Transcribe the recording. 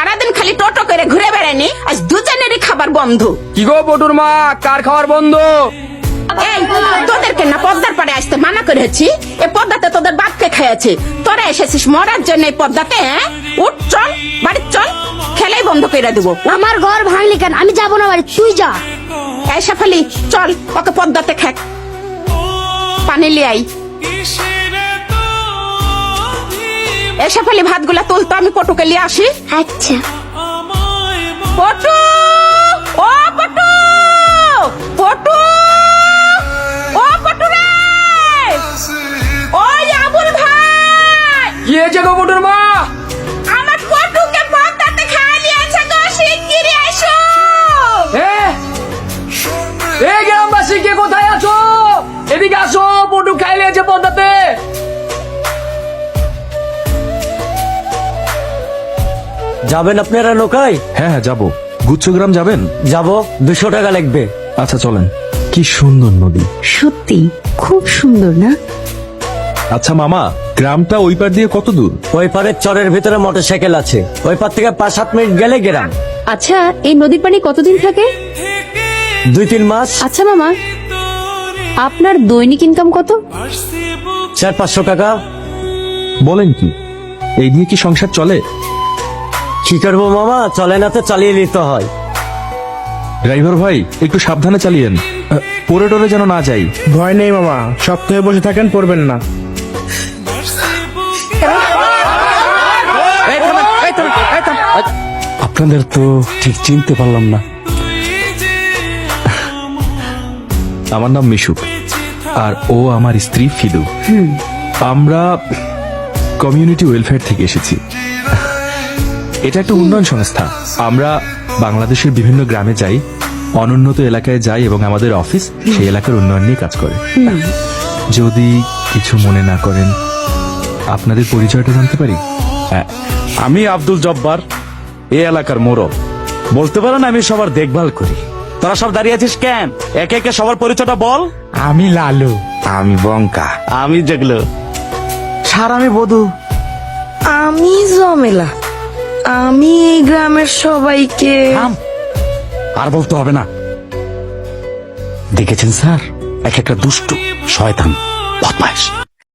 সারাদিন খালি টোটো করে ঘুরে বেড়ায়নি, আজ দুজনেরই খাবার বন্ধ। কি গো পটুর মা, কার খাওয়ার বন্ধ? এই তোদেরকে না পদ্মার পাড়ে আসতে মানা করেছি, এ পদ্মাতে তোদের বাপকে খেয়েছে, তোরা এসেছিস মরার জন্য এই পদ্মাতে। হ্যাঁ, উঠ চল বাড়ি চল, খেলাই বন্ধ করে দেবো। আমার ঘর ভাঙলি কেন? আমি যাবো না বাড়ি, তুই যা। এই শেফালি চল, ওকে পদ্মাতে খেক, পানি লিয়ে আই। এই শেফালি ভাতগুলা তুলতো, আমি পটুকে লিয়ে আসি। আচ্ছা। পটু, ও পটু, পটু, ও পটু রে, ওই আবুল ভাই, কি হয়েছে গো পটুর মা? আমার পটুকে পদ্মাতে খাইয়ে নিয়েছে গো, শিগগিরই এসো। এ গ্রামবাসী কে কোথায় আছো? এদিকে আসো, পটু খাই নিয়েছে পদ্মাতে। যাবেন আপনারা নৌকায়? হ্যাঁ হ্যাঁ যাবো। গুচ্ছগ্রাম যাবেন? যাবো, 200 টাকা লাগবে। আচ্ছা চলেন। কি সুন্দর নদী। সত্যি খুব সুন্দর না? আচ্ছা মামা, গ্রামটা ওই পার দিয়ে কত দূর? ওই পারের চরের ভিতরে মোটরসাইকেল আছে, ওই পার থেকে 5-7 মিনিট গেলে গ্রাম। আচ্ছা, এই নদীর পানি কতদিন থাকে? 2-3 মাস। আচ্ছা মামা, আপনার দৈনিক ইনকাম কত? 400-500 টাকা। বলেন কি, এই দিয়ে কি সংসার চলে? কি করবো মামা, চলে না তো চালিয়ে নিতে হয়। ড্রাইভার ভাই একটু সাবধানে চালিয়েন, পরে টরে যেন না যাই। ভয় নেই মামা, শক্ত হয়ে বসে থাকেন, পড়বেন না। আপনাদের তো ঠিক চিনতে পারলাম না। আমার নাম মিশুক, আর ও আমার স্ত্রী ফিদু। আমরা কমিউনিটি ওয়েলফেয়ার থেকে এসেছি। এটা একটা উন্নয়ন সংস্থা। আমরা বাংলাদেশের বিভিন্ন গ্রামে যাই, অনুন্নত এলাকায় যাই এবং আমাদের অফিস সেই এলাকার উন্নয়ন নিয়ে কাজ করে। যদি কিছু মনে না করেন, আপনাদের পরিচয়টা জানতে পারি? আমি আব্দুল জব্বার, এই এলাকার মোড়ল। বলতে পারেন আমি সবার দেখভাল করি। তোরা সব দাঁড়িয়ে আছিস কেন? একে একে সবার পরিচয়টা বল। আমি লালু। আমি বঙ্কা। আমি যেগুলো সার, আমি বধু। আমি জমেলা। আমি এই গ্রামের সবাইকে। আর বলতে হবে না। দেখেছেন স্যার, এক একটা দুষ্ট শয়তান বদমাইশ।